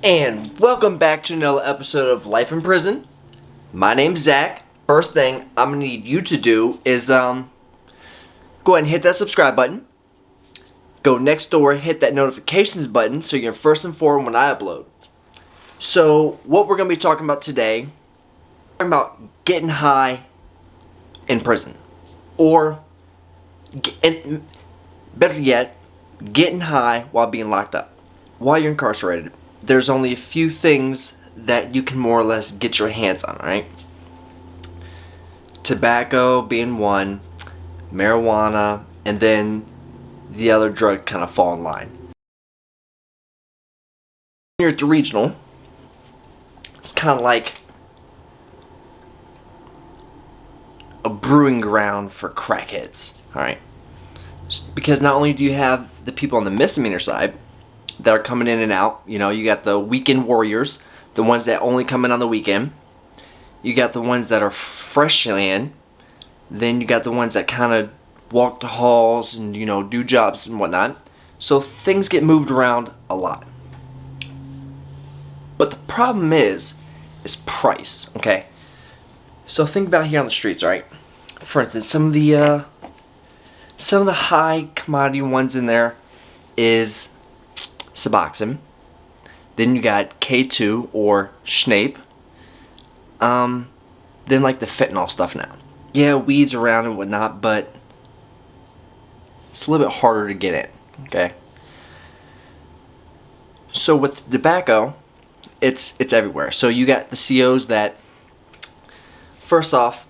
And welcome back to another episode of Life in Prison. My name's Zach. First thing I'm gonna need you to do is go ahead and hit that subscribe button. Go next door, hit that notifications button so you're first informed when I upload. So what we're gonna be talking about today, we're talking about getting high in prison, or better yet, getting high while being locked up. While you're incarcerated, there's only a few things that you can more or less get your hands on, right? Tobacco being one, marijuana, and then the other drug kind of fall in line. Here at the regional, it's kind of like a brewing ground for crackheads, alright? Because not only do you have the people on the misdemeanor side that are coming in and out, you got the weekend warriors, the ones that only come in on the weekend. You got the ones that are fresh in. Then you got the ones that kind of walk the halls and, do jobs and whatnot. So things get moved around a lot. But the problem is price, okay? So think about here on the streets, right? For instance, some of the high commodity ones in there is Suboxone. Then you got K2 or Snape. Then like the fentanyl stuff now. Yeah, weed's around and whatnot, but it's a little bit harder to get in, okay? So with tobacco, it's everywhere. So you got the COs that, first off,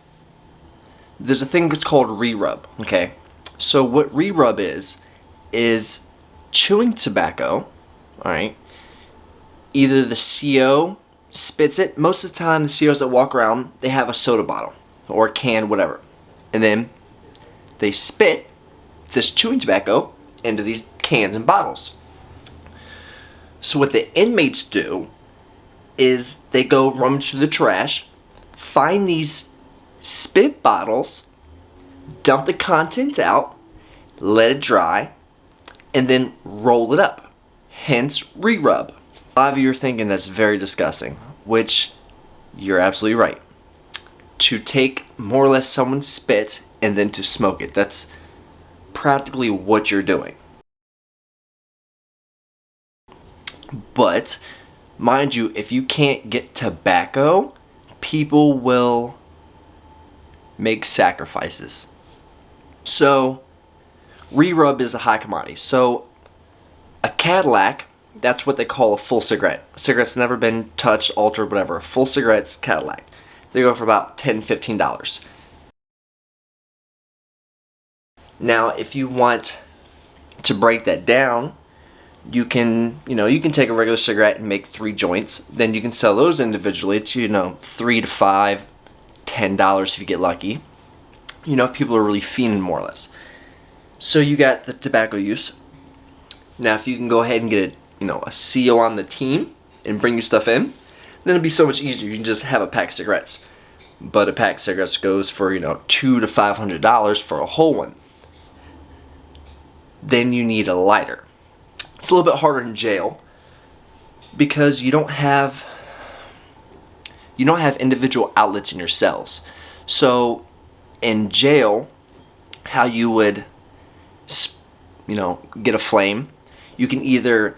there's a thing that's called re-rub, okay? So what re-rub is chewing tobacco, alright? Either the CO spits it. Most of the time the COs that walk around, they have a soda bottle or a can, whatever. And then they spit this chewing tobacco into these cans and bottles. So what the inmates do is they go rummage through the trash, find these spit bottles, dump the contents out, let it dry, and then roll it up. Hence, re-rub. A lot of you are thinking that's very disgusting, which you're absolutely right. To take more or less someone's spit and then to smoke it, that's practically what you're doing. But, mind you, if you can't get tobacco, people will make sacrifices. So, re-rub is a high commodity. So, a Cadillac, that's what they call a full cigarette. A cigarette's never been touched, altered, whatever. A full cigarette's Cadillac. They go for about $10, $15. Now, if you want to break that down, you can take a regular cigarette and make 3 joints. Then you can sell those individually to, $3 to $5, $10 if you get lucky. If people are really fiending more or less. So you got the tobacco use. Now, if you can go ahead and get a CO on the team and bring your stuff in, then it'll be so much easier. You can just have a pack of cigarettes. But a pack of cigarettes goes for, $200 to $500 for a whole one. Then you need a lighter. It's a little bit harder in jail because you don't have individual outlets in your cells. So in jail, how you would get a flame, you can either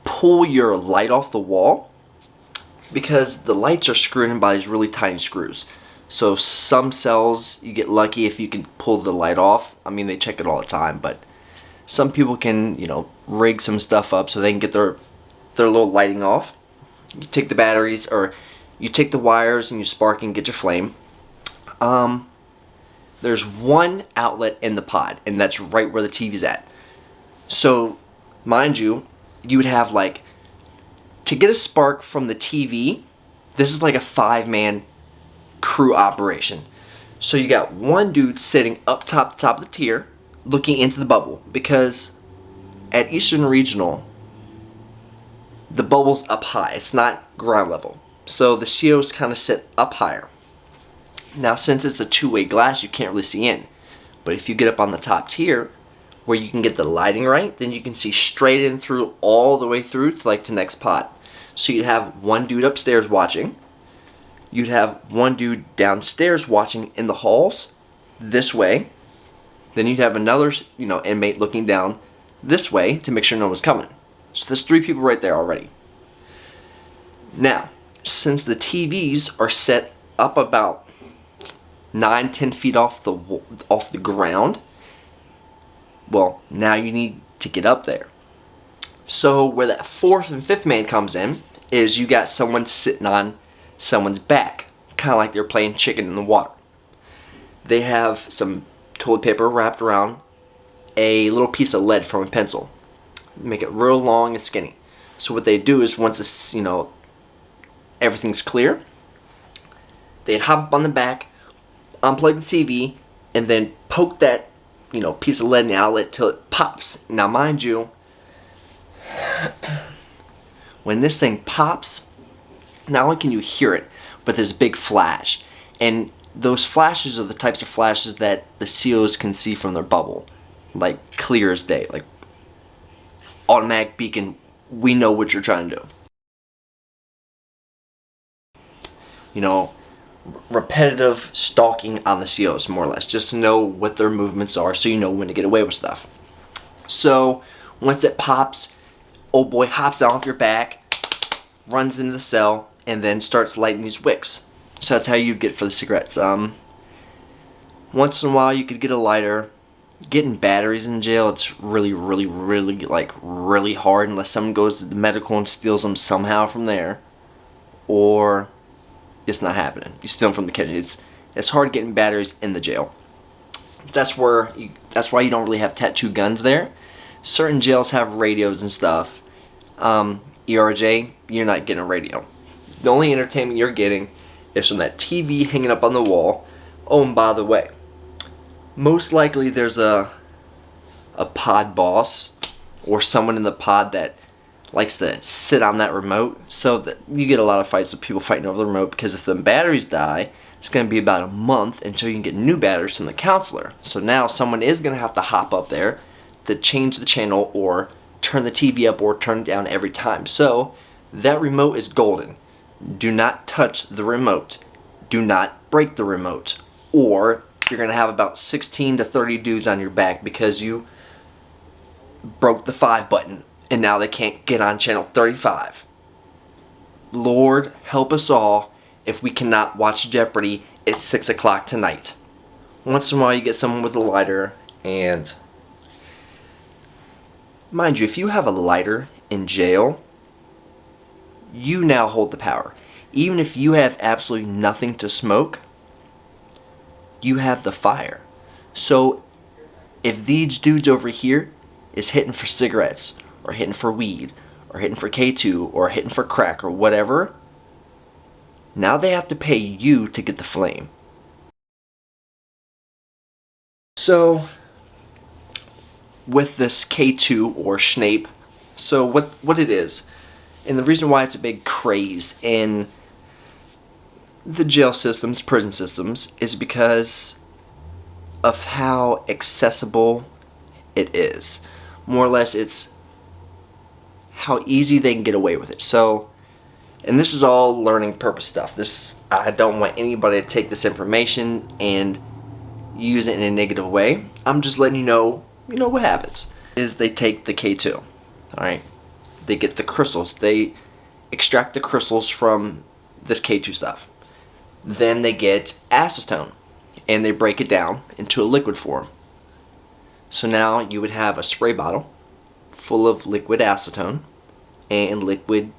pull your light off the wall, because the lights are screwed in by these really tiny screws. So some cells, you get lucky if you can pull the light off. I mean, they check it all the time, but some people can, rig some stuff up so they can get their little lighting off. You take the batteries, or you take the wires and you spark and get your flame. There's one outlet in the pod, and that's right where the TV's at. So, mind you, you would have to get a spark from the TV, this is like a 5-man crew operation. So you got one dude sitting up top of the tier, looking into the bubble, because at Eastern Regional, the bubble's up high. It's not ground level. So the COs kind of sit up higher. Now, since it's a two-way glass, you can't really see in. But if you get up on the top tier, where you can get the lighting right, then you can see straight in through all the way through to like the next pod. So you'd have one dude upstairs watching, you'd have one dude downstairs watching in the halls this way, then you'd have another, inmate looking down this way to make sure no one's coming. So there's 3 people right there already. Now, since the TVs are set up about 9-10 feet off the ground, well, now you need to get up there. So where that 4th and 5th man comes in is you got someone sitting on someone's back, kind of like they're playing chicken in the water. They have some toilet paper wrapped around a little piece of lead from a pencil. Make it real long and skinny. So what they do is once it's, everything's clear, they'd hop up on the back, unplug the TV, and then poke that, piece of lead in the outlet till it pops. Now mind you, when this thing pops, not only can you hear it, but there's a big flash. And those flashes are the types of flashes that the COs can see from their bubble. Like clear as day. Like automatic beacon, we know what you're trying to do. Repetitive stalking on the COs, more or less, just to know what their movements are so you know when to get away with stuff. So once it pops, old boy hops down off your back, runs into the cell, and then starts lighting these wicks. So that's how you get for the cigarettes. Once in a while you could get a lighter. Getting batteries in jail, it's really, really, really, really hard unless someone goes to the medical and steals them somehow from there. Or it's not happening. You steal them from the kitchen. It's hard getting batteries in the jail. That's why you don't really have tattoo guns there. Certain jails have radios and stuff. ERJ, you're not getting a radio. The only entertainment you're getting is from that TV hanging up on the wall. Oh, and by the way, most likely there's a pod boss or someone in the pod that likes to sit on that remote, so that you get a lot of fights with people fighting over the remote, because if the batteries die, it's going to be about a month until you can get new batteries from the counselor. So now someone is going to have to hop up there to change the channel or turn the TV up or turn it down every time. So that remote is golden. Do not touch the remote. Do not break the remote, or you're going to have about 16 to 30 dudes on your back because you broke the 5 button and now they can't get on channel 35. Lord help us all if we cannot watch Jeopardy at 6 o'clock tonight. Once in a while you get someone with a lighter, and mind you, if you have a lighter in jail, you now hold the power. Even if you have absolutely nothing to smoke, you have the fire. So if these dudes over here is hitting for cigarettes, or hitting for weed, or hitting for K2, or hitting for crack, or whatever, now they have to pay you to get the flame. So with this K2 or Snape, so what it is, and the reason why it's a big craze in the jail systems, prison systems, is because of how accessible it is. More or less, it's how easy they can get away with it. So, and this is all learning purpose stuff. I don't want anybody to take this information and use it in a negative way. I'm just letting you know what happens. Is they take the K2, alright? They get the crystals. They extract the crystals from this K2 stuff. Then they get acetone, and they break it down into a liquid form. So now you would have a spray bottle full of liquid acetone and liquidized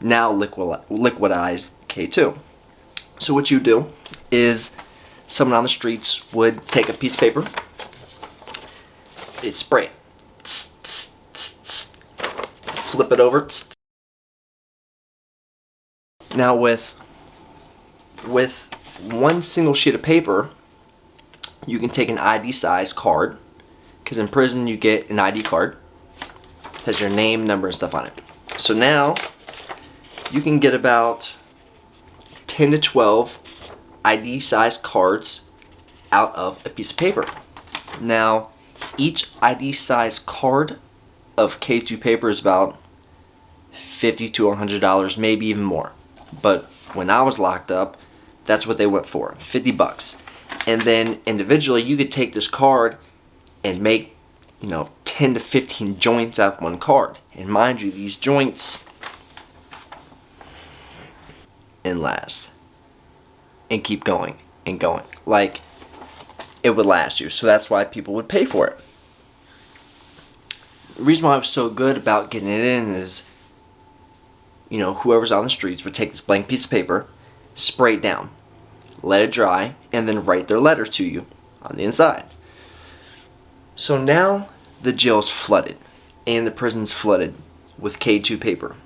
K2. So what you do is someone on the streets would take a piece of paper, they'd spray it, flip it over. Now with one single sheet of paper, you can take an ID size card, because in prison you get an ID card that has your name, number, and stuff on it. So now you can get about 10 to 12 ID size cards out of a piece of paper. Now Each ID size card of K2 paper is about $50 to $100, maybe even more. But when I was locked up, that's what they went for, $50. And then individually, you could take this card and make, 10 to 15 joints out of one card. And mind you, these joints and last and keep going and going. Like, it would last you. So that's why people would pay for it. The reason why I was so good about getting it in is, whoever's on the streets would take this blank piece of paper, spray it down, let it dry, and then write their letter to you on the inside. So now the jail's flooded and the prison's flooded with K2 paper.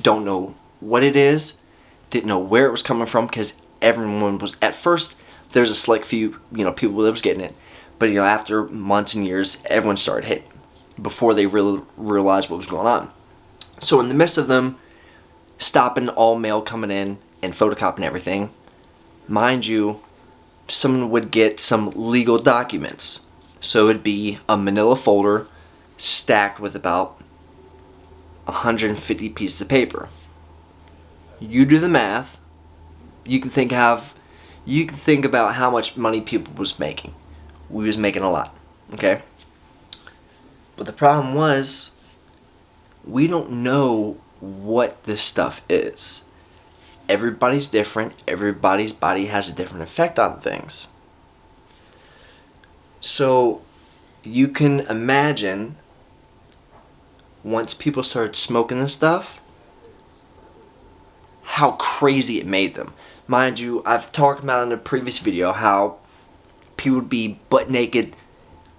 Don't know what it is, didn't know where it was coming from, because everyone was, at first there's a select few people that was getting it, but after months and years, everyone started hitting before they really realized what was going on. So in the midst of them stopping all mail coming in and photocopying everything, mind you, someone would get some legal documents. So it'd be a manila folder stacked with about 150 pieces of paper. You do the math. You can think about how much money people was making. We was making a lot, okay? But the problem was, we don't know what this stuff is. Everybody's different. Everybody's body has a different effect on things. So you can imagine, once people started smoking this stuff, how crazy it made them. Mind you, I've talked about in a previous video how people would be butt naked,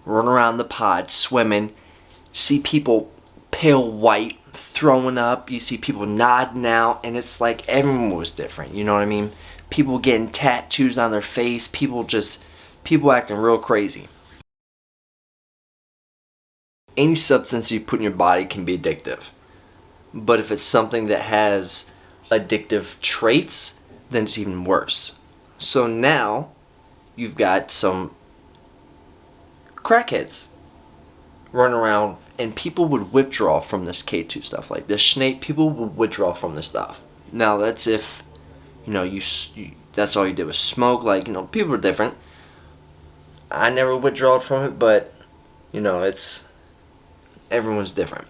run around the pod, swimming, see people pale white, throwing up, you see people nodding out, and it's like everyone was different, you know what I mean? People getting tattoos on their face, people acting real crazy. Any substance you put in your body can be addictive. But if it's something that has addictive traits, then it's even worse. So now, you've got some crackheads running around, and people would withdraw from this K2 stuff. Like this Schnape, people would withdraw from this stuff. Now that's if, that's all you did was smoke. Like, people are different. I never withdrawed from it, but, everyone's different.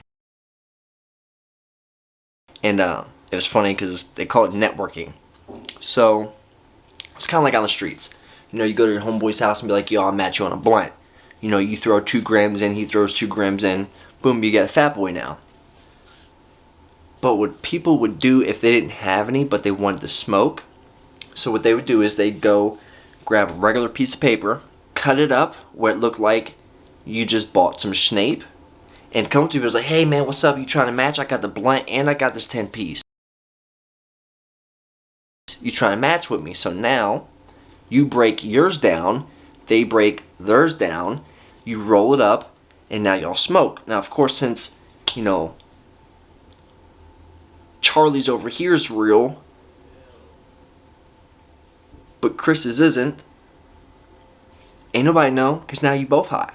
And it was funny because they call it networking. So it's kind of like on the streets. You go to your homeboy's house and be like, yo, I'll match you on a blunt. You throw 2 grams in, he throws 2 grams in, boom, you get a fat boy now. But what people would do if they didn't have any but they wanted to smoke, so what they would do is they'd go grab a regular piece of paper, cut it up where it looked like you just bought some Schnape, and come to people and say, hey man, what's up, you trying to match? I got the blunt and I got this 10 piece. You trying to match with me? So now, you break yours down, they break theirs down, you roll it up, and now y'all smoke. Now, of course, since, Charlie's over here is real, but Chris's isn't, ain't nobody know, because now you both high.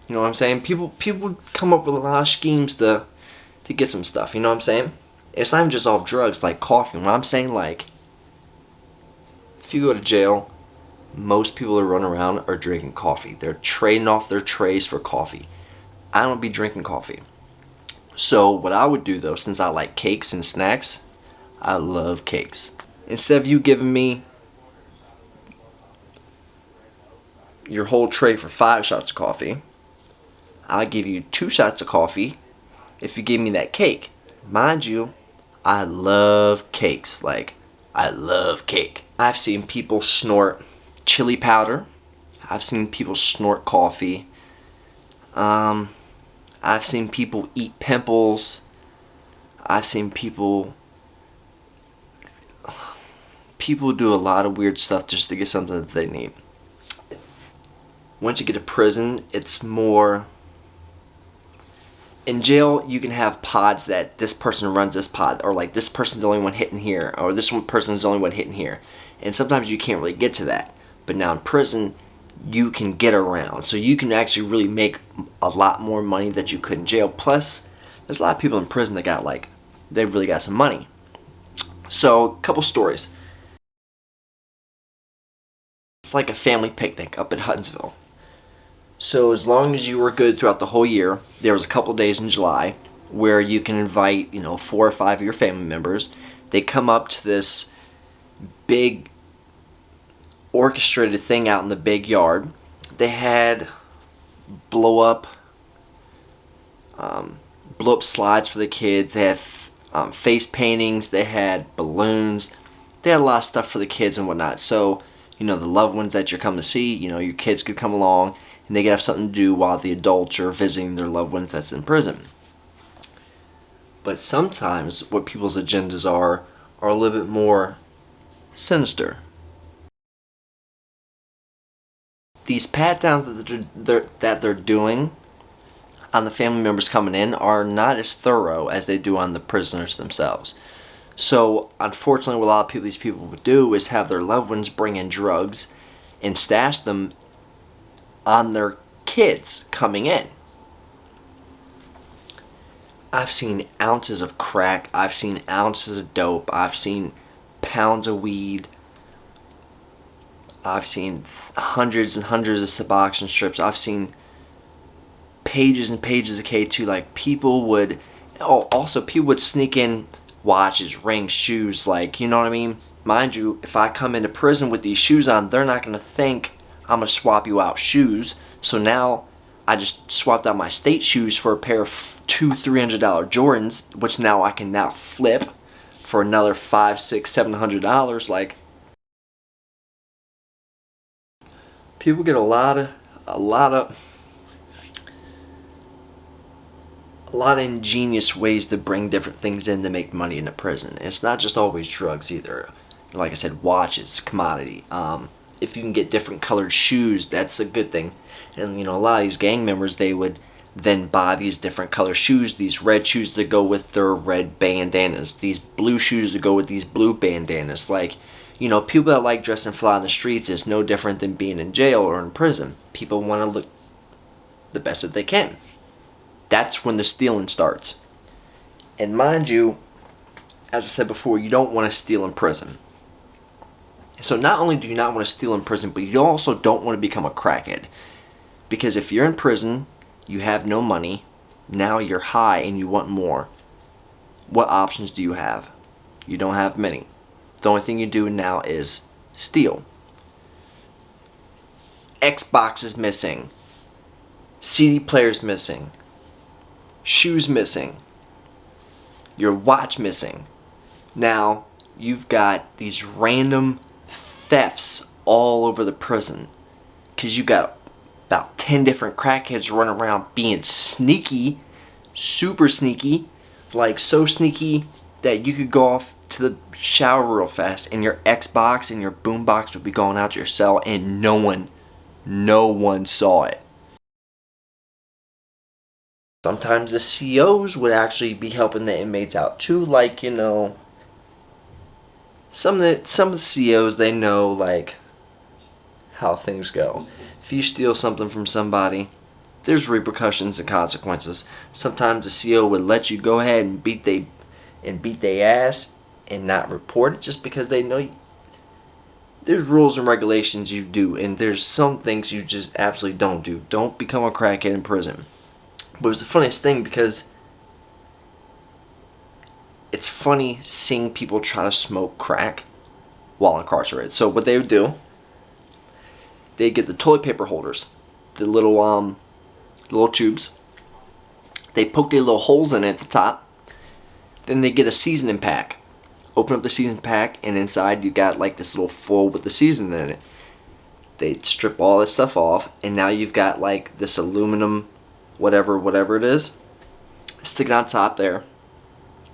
You know what I'm saying? People would come up with a lot of schemes to get some stuff, you know what I'm saying? It's not even just off drugs, like coffee. When I'm saying, like, if you go to jail, most people that run around are drinking coffee. They're trading off their trays for coffee. I don't be drinking coffee. So what I would do though, since I like cakes and snacks, I love cakes. Instead of you giving me your whole tray for 5 shots of coffee, I'll give you 2 shots of coffee if you give me that cake. Mind you, I love cakes. Like, I love cake. I've seen people snort chili powder. I've seen people snort coffee. I've seen people eat pimples. I've seen people do a lot of weird stuff just to get something that they need. Once you get to prison, it's more... In jail, you can have pods that this person runs this pod, or like this person's the only one hitting here, or this one person's the only one hitting here. And sometimes you can't really get to that. But now in prison, you can get around. So you can actually really make a lot more money that you could in jail. Plus, there's a lot of people in prison that got they've really got some money. So, a couple stories. It's like a family picnic up in Huntsville. So as long as you were good throughout the whole year, there was a couple days in July where you can invite, 4 or 5 of your family members. They come up to this big orchestrated thing out in the big yard. They had blow up slides for the kids. They had face paintings. They had balloons. They had a lot of stuff for the kids and whatnot. So, the loved ones that you're coming to see, your kids could come along and they could have something to do while the adults are visiting their loved ones that's in prison. But sometimes what people's agendas are a little bit more sinister. These pat downs that they're doing on the family members coming in are not as thorough as they do on the prisoners themselves. So, unfortunately, what a lot of these people would do is have their loved ones bring in drugs and stash them on their kids coming in. I've seen ounces of crack. I've seen ounces of dope. I've seen pounds of weed. I've seen hundreds and hundreds of Suboxone strips. I've seen pages and pages of K2. People would sneak in watches, rings, shoes. You know what I mean? Mind you, if I come into prison with these shoes on, they're not going to think I'm going to swap you out shoes. So now I just swapped out my state shoes for a pair of $200-$300 Jordans, which now I can now flip for another $500, $600, $700. People get a lot of ingenious ways to bring different things in to make money in a prison. And it's not just always drugs either. Like I said, watches, commodity. If you can get different colored shoes, that's a good thing. And a lot of these gang members, they would then buy these different color shoes, these red shoes that go with their red bandanas, these blue shoes that go with these blue bandanas. People that like dressing fly on the streets is no different than being in jail or in prison. People want to look the best that they can. That's when the stealing starts. And mind you, as I said before, you don't want to steal in prison. So not only do you not want to steal in prison, but you also don't want to become a crackhead. Because if you're in prison, you have no money, now you're high and you want more. What options do you have? You don't have many. The only thing you do now is steal. Xbox is missing. CD player's missing. Shoes missing. Your watch missing. Now, you've got these random thefts all over the prison. Because you got about 10 different crackheads running around being sneaky. Super sneaky. So sneaky that you could go off to the shower real fast and your Xbox and your boombox would be going out to your cell and no one saw it. Sometimes the COs would actually be helping the inmates out too, some of the COs, they know how things go. If you steal something from somebody, there's repercussions and consequences. Sometimes the CO would let you go ahead and beat they ass and not report it just because they know there's rules and regulations you do, and there's some things you just absolutely don't do. Don't become a crackhead in prison. But it was the funniest thing because it's funny seeing people try to smoke crack while incarcerated. So what they would do, they'd get the toilet paper holders, the little tubes. They poke their little holes in it at the top. Then they get a seasoning pack. Open up the seasoning pack, and inside you got this little foil with the seasoning in it. They'd strip all this stuff off, and now you've got this aluminum whatever it is, stick it on top there.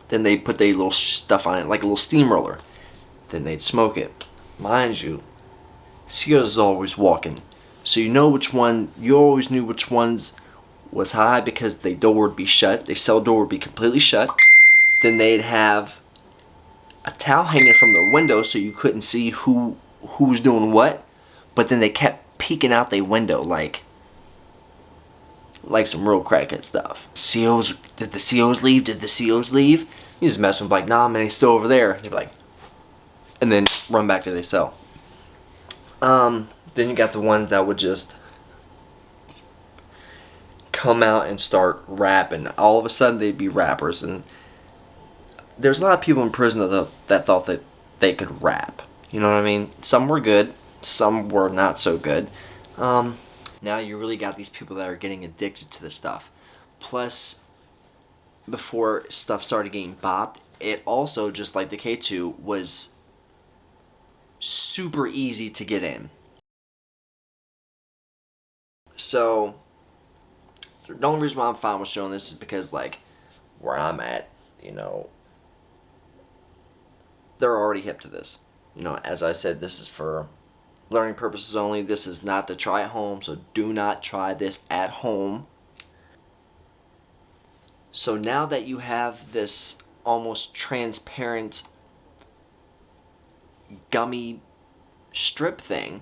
Then they put their little stuff on it, like a little steamroller. Then they'd smoke it. Mind you, COs is always walking, so you always knew which ones was high because the door would be shut. The cell door would be completely shut. Then they'd have a towel hanging from their window so you couldn't see who was doing what. But then they kept peeking out the window like some real crackhead stuff. COs, did the COs leave? Did the COs leave? You just mess with them like, nah man, he's still over there. And you're like, and then run back to their cell. Then you got the ones that would just come out and start rapping. All of a sudden they'd be rappers, and there's a lot of people in prison that thought that they could rap. You know what I mean? Some were good, some were not so good. Now you really got these people that are getting addicted to this stuff. Plus, before stuff started getting bopped, it also, just like the K2, was super easy to get in. So, the only reason why I'm fine with showing this is because, like, where I'm at, you know, they're already hip to this. You know, as I said, this is for learning purposes only. This is not to try at home, so do not try this at home. So now that you have this almost transparent gummy strip thing,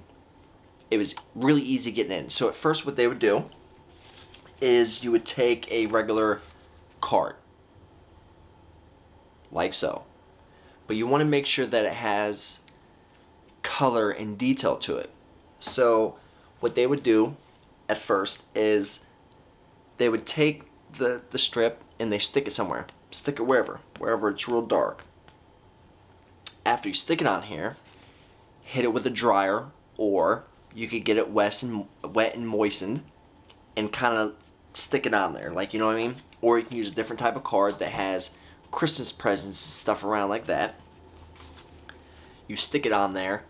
it was really easy getting in. So at first what they would do is you would take a regular card, like so. But you want to make sure that it has color and detail to it. So what they would do at first is they would take the strip and they stick it somewhere. Stick it wherever it's real dark. After you stick it on here, hit it with a dryer, or you could get it wet and moistened and kind of stick it on there, like, you know what I mean? Or you can use a different type of card that has Christmas presents and stuff around like that. You stick it on there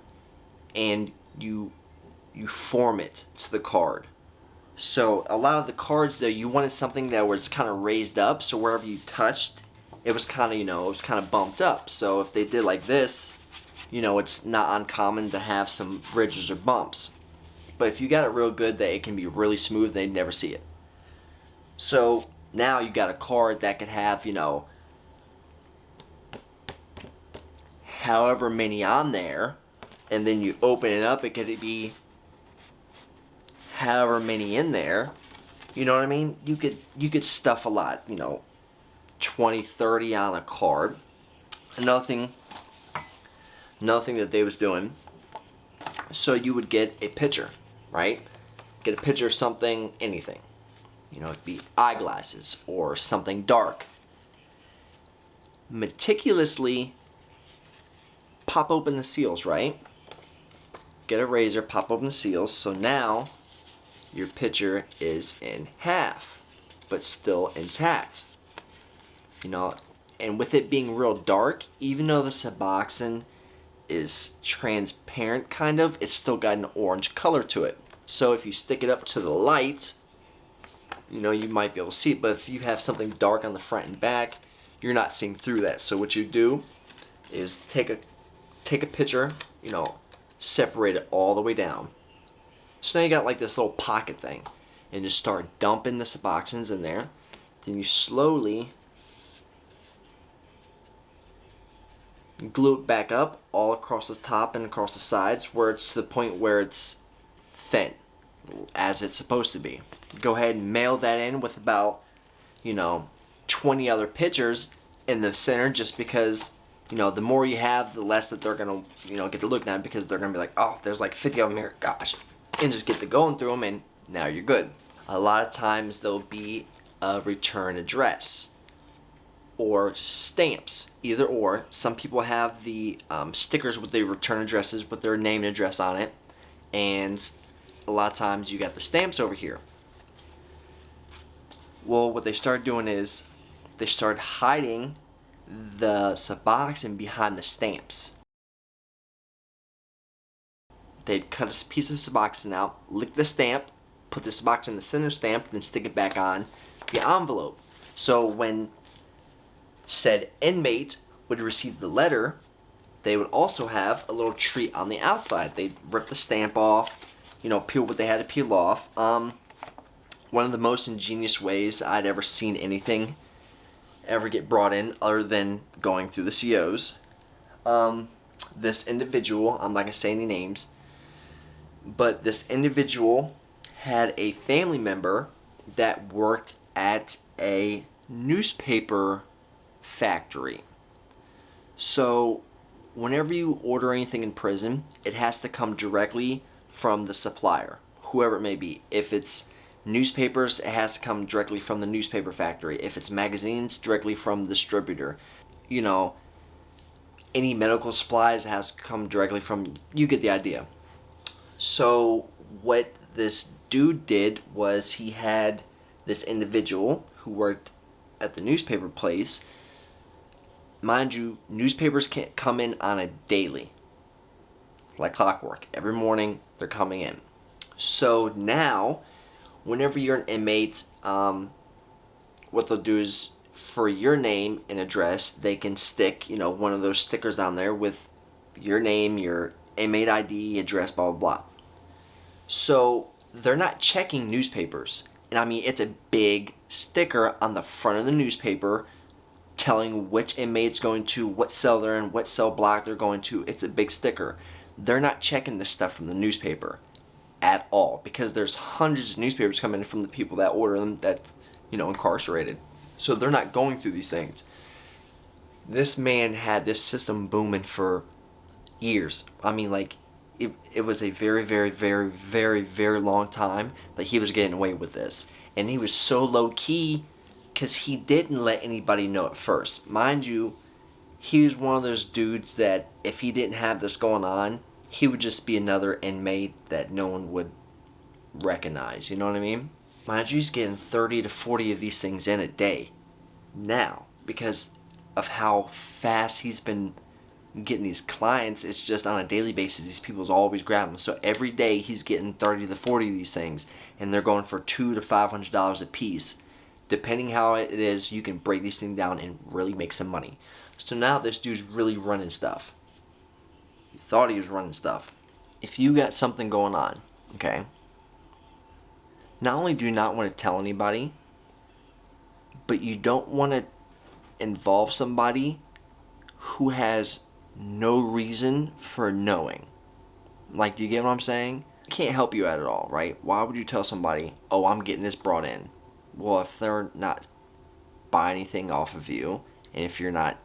and you form it to the card. So a lot of the cards though, you wanted something that was kind of raised up, so wherever you touched, it was kind of, you know, it was kind of bumped up. So if they did like this, you know, it's not uncommon to have some ridges or bumps. But if you got it real good, that it can be really smooth, they'd never see it. So now you got a card that could have, you know, however many on there, and then you open it up, it could be however many in there. You know what I mean? You could stuff a lot, you know, 20, 30 on a card. Another thing that they was doing, so you would get a pitcher, right? Get a pitcher of something, anything. You know, it could be eyeglasses or something dark. Meticulously pop open the seals, right? Get a razor, pop open the seals, so now your pitcher is in half, but still intact. You know, and with it being real dark, even though the Suboxone is transparent kind of, it's still got an orange color to it. So if you stick it up to the light, you know, you might be able to see it, but if you have something dark on the front and back, you're not seeing through that. So what you do is take a picture, you know, separate it all the way down. So now you got like this little pocket thing, and just start dumping the Suboxones in there. Then you slowly glue it back up all across the top and across the sides, where it's to the point where it's thin, as it's supposed to be. Go ahead and mail that in with about, you know, 20 other pictures in the center, just because, you know, the more you have, the less that they're gonna, you know, get to look at, because they're gonna be like, oh, there's like 50 of them here, gosh, and just get to going through them, and now you're good. A lot of times there'll be a return address or stamps, either or. Some people have the stickers with the return addresses with their name and address on it, and a lot of times you got the stamps over here. Well, what they started doing is they started hiding the Suboxone behind the stamps. They'd cut a piece of Suboxone out, lick the stamp, put the Suboxone in the center stamp, then stick it back on the envelope. So when said inmate would receive the letter, they would also have a little treat on the outside. They'd rip the stamp off, you know, peel what they had to peel off. One of the most ingenious ways I'd ever seen anything ever get brought in, other than going through the COs. This individual, I'm not going to say any names, But this individual had a family member that worked at a newspaper factory. So whenever you order anything in prison, it has to come directly from the supplier, whoever it may be. If it's newspapers, it has to come directly from the newspaper factory. If it's magazines, directly from the distributor. You know, any medical supplies, it has to come directly from, you get the idea. So what this dude did was he had this individual who worked at the newspaper place. Mind you, newspapers can't come in on a daily, like clockwork. Every morning they're coming in. So now, whenever you're an inmate, what they'll do is for your name and address, they can stick, one of those stickers on there with your name, your inmate ID, address, blah, blah, blah. So they're not checking newspapers. And I mean, it's a big sticker on the front of the newspaper telling which inmate's going to, what cell they're in, what cell block they're going to. It's a big sticker. They're not checking this stuff from the newspaper at all, because there's hundreds of newspapers coming in from the people that order them that, incarcerated. So they're not going through these things. This man had this system booming for years. I mean, like, it was a very, very, very, very, very long time that he was getting away with this. And he was so low key because he didn't let anybody know at first. Mind you, he was one of those dudes that if he didn't have this going on, he would just be another inmate that no one would recognize. You know what I mean? Mind you, he's getting 30 to 40 of these things in a day now because of how fast he's been getting these clients. It's just on a daily basis. These people's always grabbing them. So every day he's getting 30 to 40 of these things, and they're going for $200 to $500 a piece. Depending how it is, you can break these things down and really make some money. So now this dude's really running stuff. He thought he was running stuff. If you got something going on, okay, not only do you not want to tell anybody, but you don't want to involve somebody who has no reason for knowing. Like, do you get what I'm saying? I can't help you out at all, right? Why would you tell somebody, oh, I'm getting this brought in? Well, if they're not buying anything off of you, and if you're not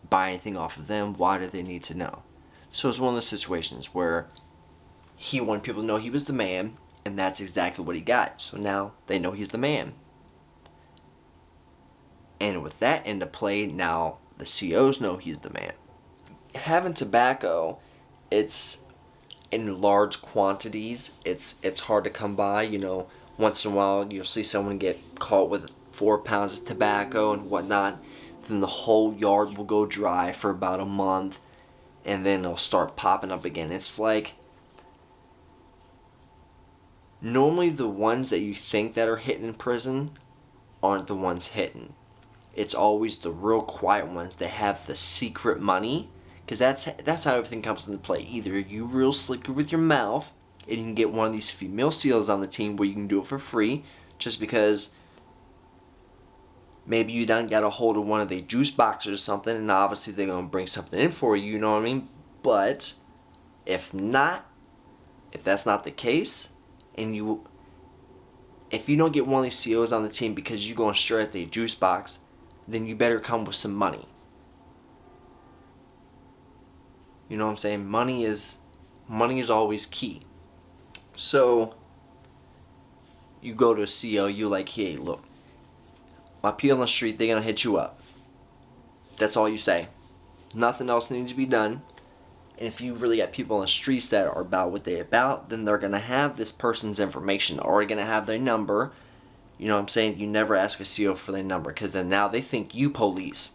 buying anything off of them, why do they need to know? So it's one of those situations where he wanted people to know he was the man, and that's exactly what he got. So now they know he's the man. And with that into play, now the COs know he's the man. Having tobacco, it's in large quantities. It's hard to come by. Once in a while you'll see someone get caught with 4 pounds of tobacco and whatnot. Then the whole yard will go dry for about a month, and then it'll start popping up again. It's like, normally the ones that you think that are hitting in prison aren't the ones hitting. It's always the real quiet ones that have the secret money, because that's how everything comes into play. Either you real slicker with your mouth, and you can get one of these female SEALs on the team where you can do it for free, just because maybe you done got a hold of one of the juice boxes or something, and obviously they're going to bring something in for you, you know what I mean? But if that's not the case, and if you don't get one of these COs on the team because you're going straight at the juice box, then you better come with some money. You know what I'm saying? Money is always key. So you go to a CO, you're like, hey, look, my people on the street, they're going to hit you up. That's all you say. Nothing else needs to be done. And if you really got people on the streets that are about what they're about, then they're going to have this person's information. They're already going to have their number. You know what I'm saying? You never ask a CO for their number, because then now they think you police.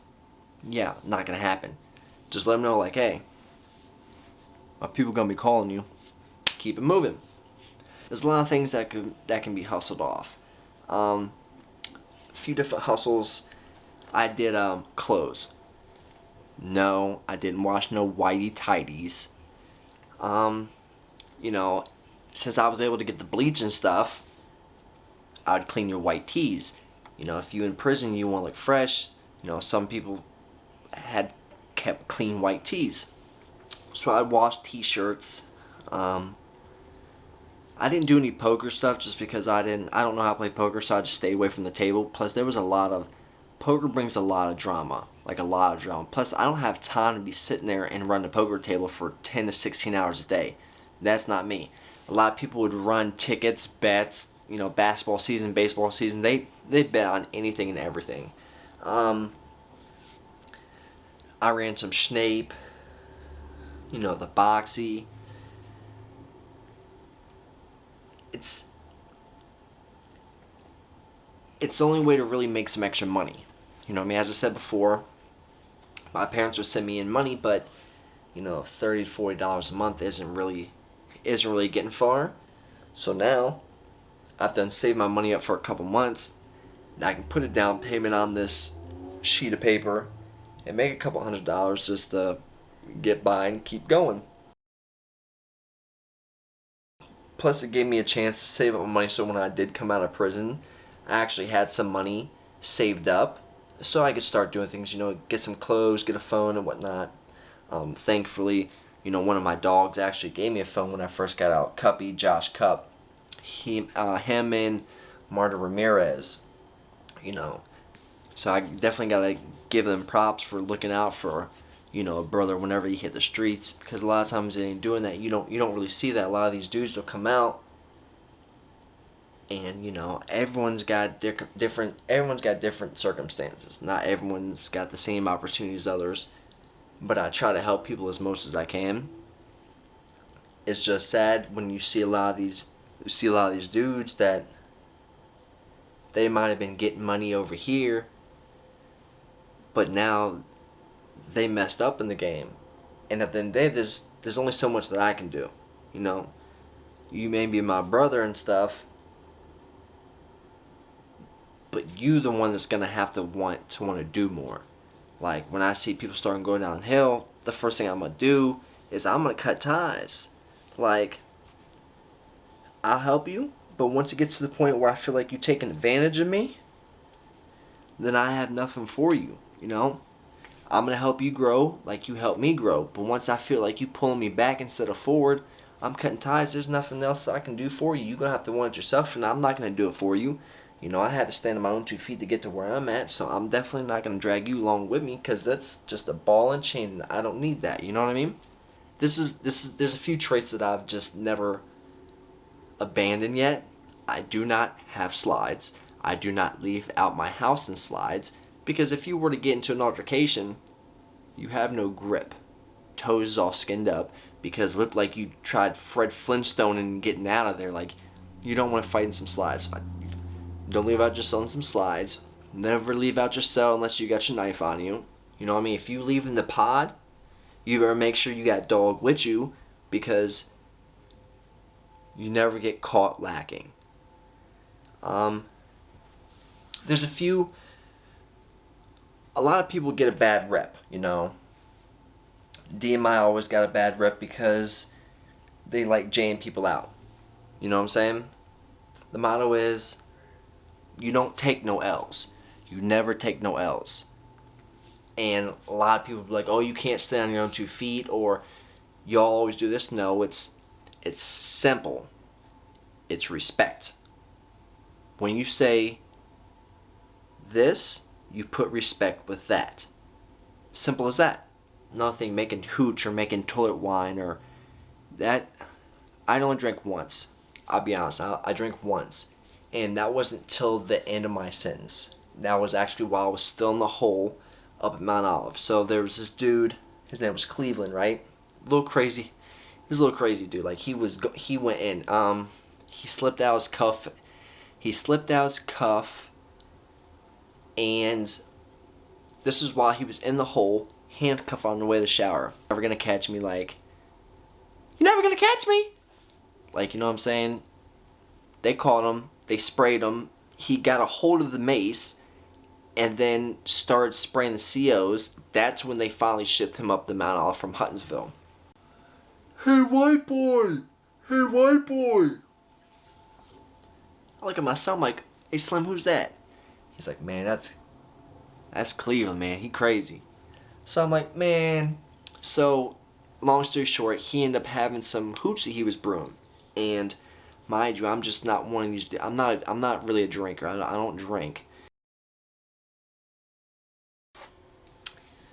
Yeah, not going to happen. Just let them know, like, hey, my people going to be calling you. Keep it moving. There's a lot of things that can be hustled off. A few different hustles. I did clothes. No, I didn't wash no whitey tighties. Since I was able to get the bleach and stuff, I'd clean your white tees. If you in prison, you want to look fresh. Some people had kept clean white tees. So I'd wash t-shirts. I didn't do any poker stuff just because I don't know how to play poker, so I just stayed away from the table. Plus, there was a lot of poker brings a lot of drama, like a lot of drama. Plus, I don't have time to be sitting there and run the poker table for 10 to 16 hours a day. That's not me. A lot of people would run tickets, bets, basketball season, baseball season. They bet on anything and everything. I ran some Snape, the Boxy. It's the only way to really make some extra money. As I said before, my parents would send me in money, but $30 to $40 a month isn't really getting far. So now I've done saved my money up for a couple months. Now I can put a down payment on this sheet of paper and make a couple $100 just to get by and keep going. Plus, it gave me a chance to save up my money, so when I did come out of prison, I actually had some money saved up so I could start doing things, get some clothes, get a phone and whatnot. Thankfully, one of my dogs actually gave me a phone when I first got out. Cuppy, Josh Cup. Him and Marta Ramirez, So I definitely got to give them props for looking out for, a brother whenever you hit the streets, because a lot of times they ain't doing that. You don't really see that. A lot of these dudes will come out and everyone's got different circumstances. Not everyone's got the same opportunities as others, but I try to help people as much as I can. It's just sad when you see a lot of these dudes that they might have been getting money over here, but now they messed up in the game, and at the end of the day, there's only so much that I can do. You may be my brother and stuff, but you the one that's gonna have to want to do more. Like when I see people starting going downhill, the first thing I'm gonna do is I'm gonna cut ties. Like, I'll help you, but once it gets to the point where I feel like you're taking advantage of me, then I have nothing for you. I'm gonna help you grow like you helped me grow. But once I feel like you pulling me back instead of forward, I'm cutting ties. There's nothing else I can do for you. You're gonna have to want it yourself, and I'm not gonna do it for you. I had to stand on my own 2 feet to get to where I'm at, so I'm definitely not gonna drag you along with me, because that's just a ball and chain. I don't need that. You know what I mean? There's a few traits that I've just never abandoned yet. I do not have slides. I do not leave out my house in slides, because if you were to get into an altercation, you have no grip. Toes is all skinned up because it looked like you tried Fred Flintstone and getting out of there. Like, you don't want to fight in some slides. Don't leave out your cell in some slides. Never leave out your cell unless you got your knife on you. You know what I mean? If you leave in the pod, you better make sure you got dog with you, because you never get caught lacking. There's a lot of people get a bad rep, DMI always got a bad rep because they like jaying people out. You know what I'm saying? The motto is, you don't take no L's. You never take no L's. And a lot of people be like, oh, you can't stand on your own 2 feet, or y'all always do this. No, it's simple. It's respect. When you say this, you put respect with that. Simple as that. Nothing making hooch or making toilet wine or that. I only drank once. I'll be honest. I drank once. And that wasn't till the end of my sentence. That was actually while I was still in the hole up at Mount Olive. So there was this dude. His name was Cleveland, right? A little crazy. He was a little crazy dude. Like, he went in. He slipped out his cuff. And this is while he was in the hole, handcuffed on the way to the shower. Never gonna catch me. Like, you're never gonna catch me. Like, you know what I'm saying? They caught him. They sprayed him. He got a hold of the mace and then started spraying the COs. That's when they finally shipped him up to Mount Olive from Huttonsville. Hey, white boy! Hey, white boy! I look at my son, I'm like, hey, Slim, who's that? He's like, man, that's Cleveland, man. He crazy. So I'm like, man. So, long story short, he ended up having some hooch that he was brewing. And Mind you, I'm just not one of these. I'm not really a drinker. I don't drink.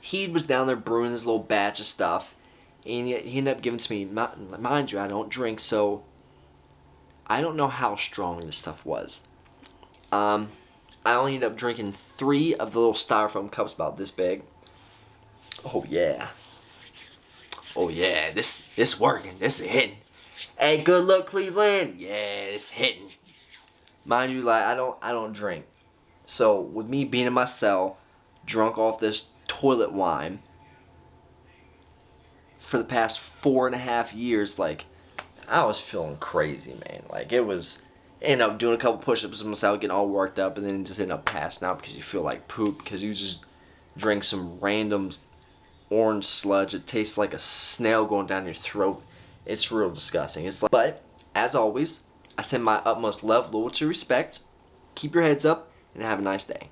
He was down there brewing his little batch of stuff, and he ended up giving it to me. Mind you, I don't drink, so I don't know how strong this stuff was. I only ended up drinking 3 of the little styrofoam cups about this big. Oh yeah. Oh yeah, this working. This is hitting. Hey, good luck, Cleveland. Yeah, it's hitting. Mind you, like I don't drink. So with me being in my cell, drunk off this toilet wine for the past 4.5 years, like I was feeling crazy, man. Like it was. Ended up doing a couple push-ups in myself, getting all worked up, and then just end up passing out because you feel like poop because you just drink some random orange sludge. It tastes like a snail going down your throat. It's real disgusting. It's like, but as always, I send my utmost love, loyalty, respect. Keep your heads up and have a nice day.